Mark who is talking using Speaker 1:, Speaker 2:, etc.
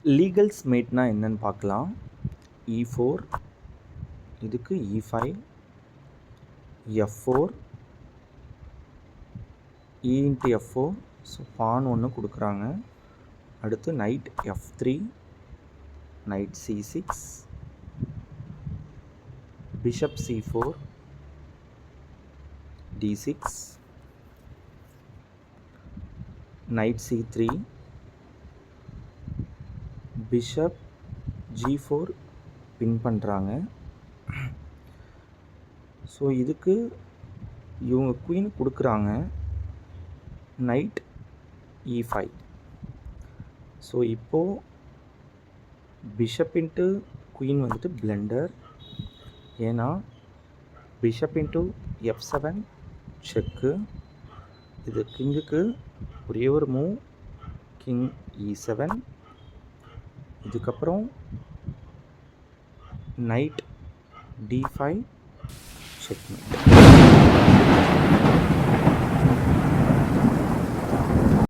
Speaker 1: லீகல்ஸ் மேட்னா என்னன்னு பார்க்கலாம். E4, இதுக்கு E5, F4, E into F4, so பான் ஒன்று கொடுக்குறாங்க. அடுத்து night F3, night C6, bishop C4, D6, night C3, bishop G4 பின் பண்ணுறாங்க. ஸோ இதுக்கு இவங்க குயின் கொடுக்குறாங்க நைட் E5. ஸோ இப்போது பிஷப் இன்ட்டு குயின் வந்துட்டு பிளெண்டர். ஏன்னா பிஷப் இன்ட்டு F7 செக்கு. இது கிங்குக்கு ஒரே ஒரு மூவ், கிங் E7. இதுக்கப்புறம் நைட் D5 checkmate.